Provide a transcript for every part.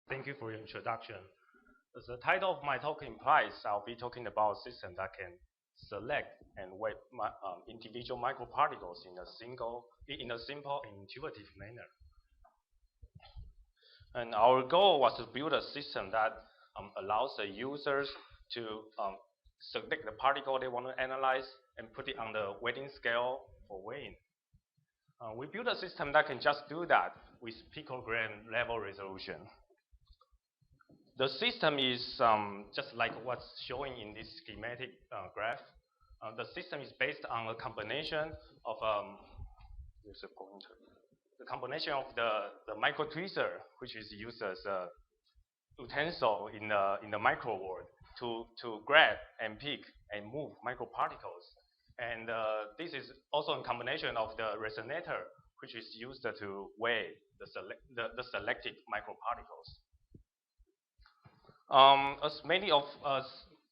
Thank you for your introduction. As the title of my talk implies, I'll be talking about a system that can select and weight individual microparticles in a simple and intuitive manner. And our goal was to build a system that allows the users to select the particle they want to analyze and put it on the weighting scale for weighing. We built a system that can just do that with picogram level resolution. The system is just like what's showing in this schematic graph. The system is based on a combination of here's a pointer. The combination of the micro tweezer, which is used as a utensil in the micro world to grab and pick and move microparticles. And this is also a combination of the resonator, which is used to weigh the selected microparticles. As many of us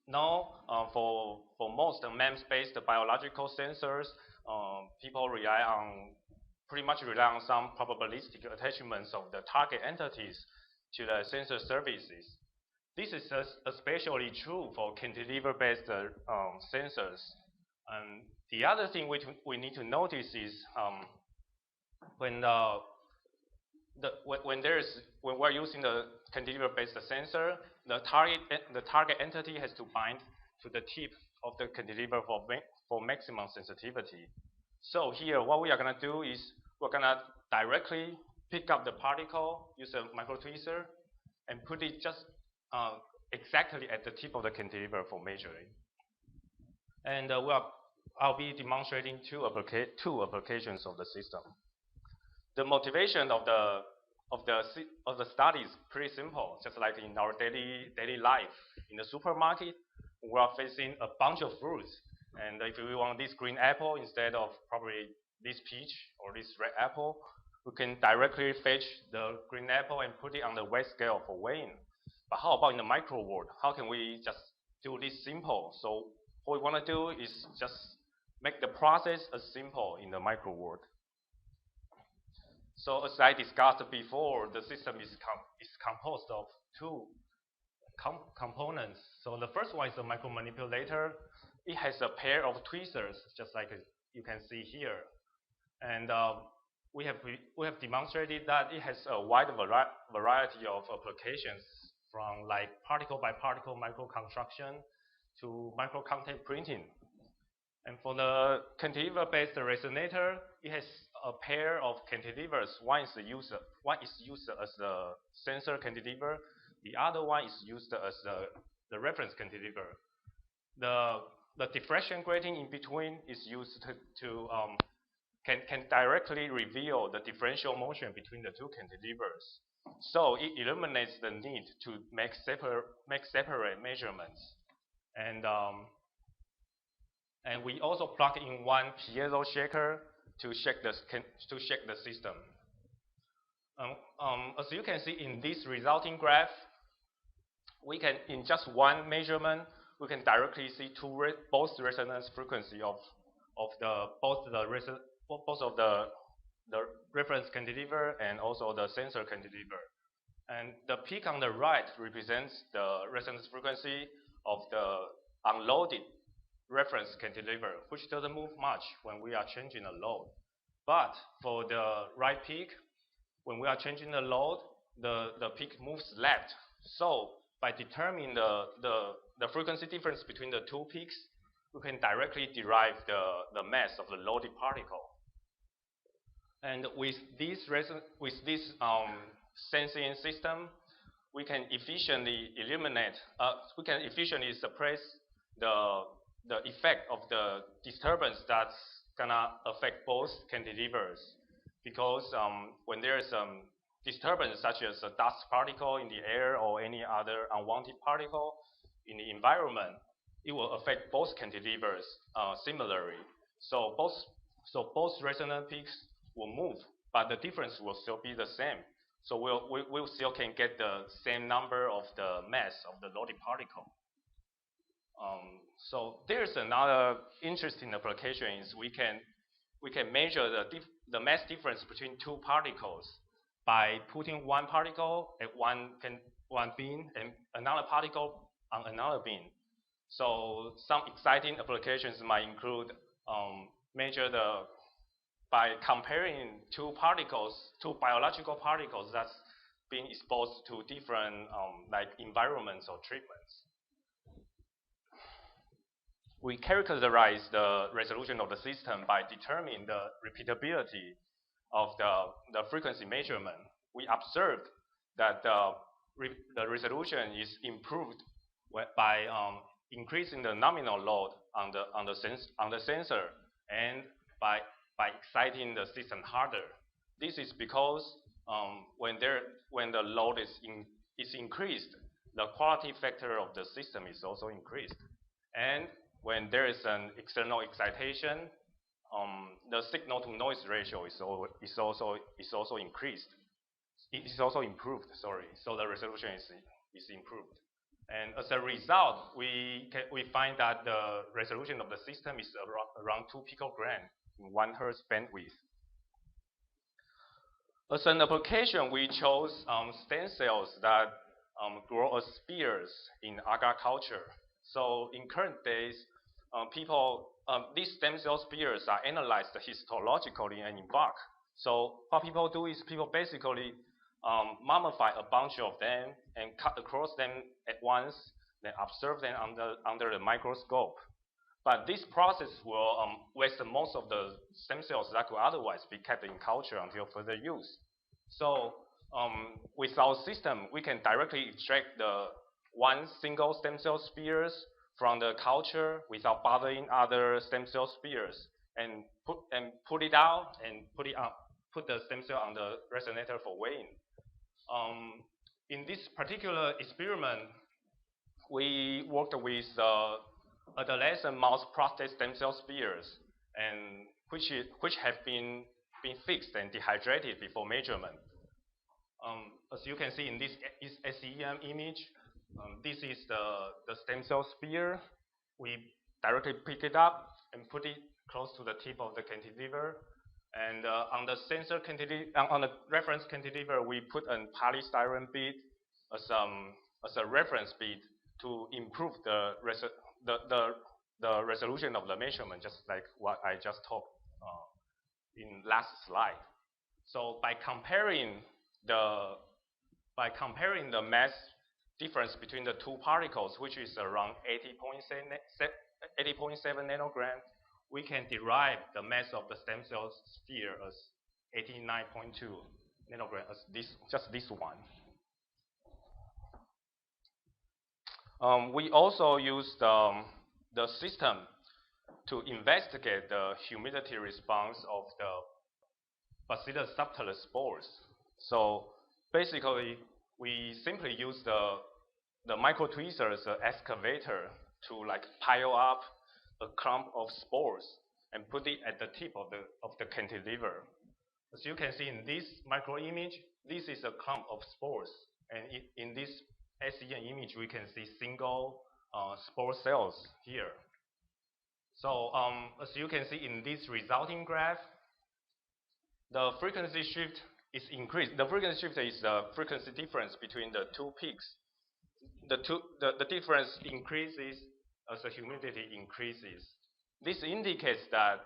know, for most MEMS-based biological sensors, people pretty much rely on some probabilistic attachments of the target entities to the sensor surfaces. This is especially true for cantilever-based sensors. And the other thing which we need to notice is when we're using the cantilever-based sensor, the target entity has to bind to the tip of the cantilever for maximum sensitivity. So here, what we are going to do is we're going to directly pick up the particle, use a micro tweezer, and put it just exactly at the tip of the cantilever for measuring. And I'll be demonstrating two applications of the system. The motivation of the study is pretty simple. Just like in our daily life, in the supermarket, we are facing a bunch of fruits, and if we want this green apple instead of probably this peach or this red apple, we can directly fetch the green apple and put it on the weight scale for weighing. But how about in the micro world? How can we just do this simple? So what we want to do is just make the process as simple in the micro world. So as I discussed before, the system is composed of two components. So the first one is the micromanipulator. It has a pair of tweezers, just like you can see here. And we have demonstrated that it has a wide variety of applications, from like particle by particle microconstruction to micro content printing. And for the cantilever-based resonator, it has a pair of cantilevers. One is used as the sensor cantilever. The other one is used as the reference cantilever. The diffraction grating in between is used can directly reveal the differential motion between the two cantilevers. So it eliminates the need to make separate measurements. And we also plug in one piezo shaker to shake the system. As you can see in this resulting graph, we can, in just one measurement, we can directly see both resonance frequency of both of the reference cantilever and also the sensor cantilever. And the peak on the right represents the resonance frequency of the unloaded reference cantilever, which doesn't move much when we are changing the load. But for the right peak, when we are changing the load, the peak moves left. So by determining the frequency difference between the two peaks, we can directly derive the mass of the loaded particle. And with this sensing system, we can efficiently suppress the effect of the disturbance that's gonna affect both cantilevers, because when there's disturbance such as a dust particle in the air or any other unwanted particle in the environment, it will affect both cantilevers similarly. So both resonant peaks will move, but the difference will still be the same. So we still can get the same number of the mass of the loaded particle. So there's another interesting application is we can measure the mass difference between two particles. by putting one particle at one bin and another particle on another bin. So some exciting applications might include by comparing two biological particles that's being exposed to different like environments or treatments. We characterize the resolution of the system by determining the repeatability of the frequency measurement. We observed that the resolution is improved by increasing the nominal load on the sensor and by exciting the system harder. This is because when the load is increased, the quality factor of the system is also increased. And when there is an external excitation, the signal to noise ratio is also increased. It is also improved. Sorry, so the resolution is improved. And as a result, we find that the resolution of the system is around 2 picogram in 1 Hz bandwidth. As an application, we chose stem cells that grow as spheres in agar culture. So in current days, these stem cell spheres are analyzed histologically and in bulk. So what people do is people basically mummify a bunch of them and cut across them at once, then observe them under the microscope. But this process will waste most of the stem cells that could otherwise be kept in culture until further use. So with our system, we can directly extract the one single stem cell spheres from the culture without bothering other stem cell spheres, and put it out and put the stem cell on the resonator for weighing. In this particular experiment, we worked with adolescent mouse prostate stem cell spheres, and which have been fixed and dehydrated before measurement. As you can see in this SEM image, this is the stem cell sphere. We directly pick it up and put it close to the tip of the cantilever. And on the sensor on the reference cantilever, we put a polystyrene bead as a reference bead to improve the resolution of the measurement, just like what I just talked in last slide. So by comparing the mass difference between the two particles, which is around 80.7 nanogram, we can derive the mass of the stem cell sphere as 89.2 nanogram, as just this one. We also used the system to investigate the humidity response of the Bacillus subtilis spores. So basically, we simply use the micro tweezer as an excavator to like pile up a clump of spores and put it at the tip of the cantilever. As you can see in this micro image, this is a clump of spores, and in this SEM image, we can see single spore cells here. So as you can see in this resulting graph, the frequency shift is increased. The frequency shift is the frequency difference between the two peaks. The difference increases as the humidity increases. This indicates that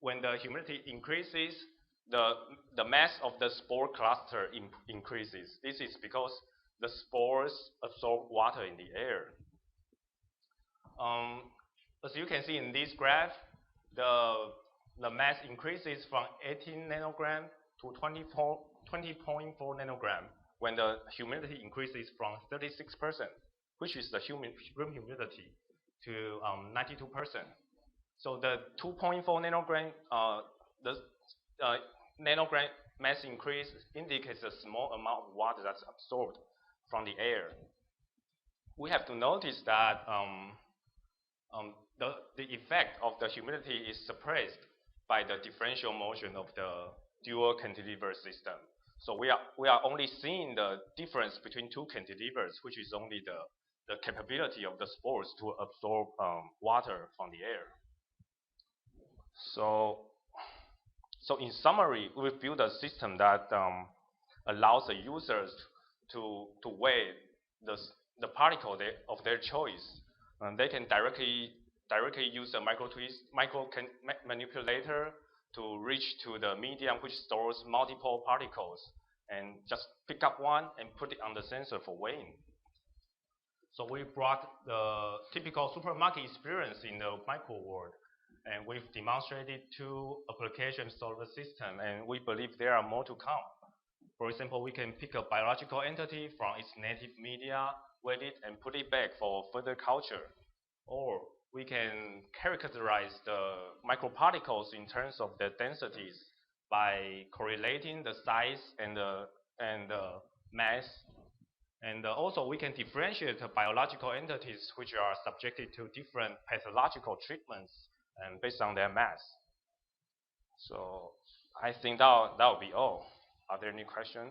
when the humidity increases, the mass of the spore cluster increases. This is because the spores absorb water in the air. As you can see in this graph, the mass increases from 18 nanogram to 20.4 nanogram when the humidity increases from 36%, which is the room humidity, to 92%. So the 2.4 nanogram, nanogram mass increase indicates a small amount of water that's absorbed from the air. We have to notice that the effect of the humidity is suppressed by the differential motion of the dual cantilever system. So we are only seeing the difference between two cantilevers, which is only the capability of the spores to absorb water from the air. So in summary, we've built a system that allows the users to weigh the particle of their choice. They can directly use a manipulator to reach to the medium which stores multiple particles and just pick up one and put it on the sensor for weighing. So we brought the typical supermarket experience in the micro world, and we've demonstrated 2 application solver system, and we believe there are more to come. For example, we can pick a biological entity from its native media, weight it, and put it back for further culture. Or we can characterize the microparticles in terms of their densities by correlating the size and the mass. And also we can differentiate biological entities which are subjected to different pathological treatments and based on their mass. So I think that will be all. Are there any questions?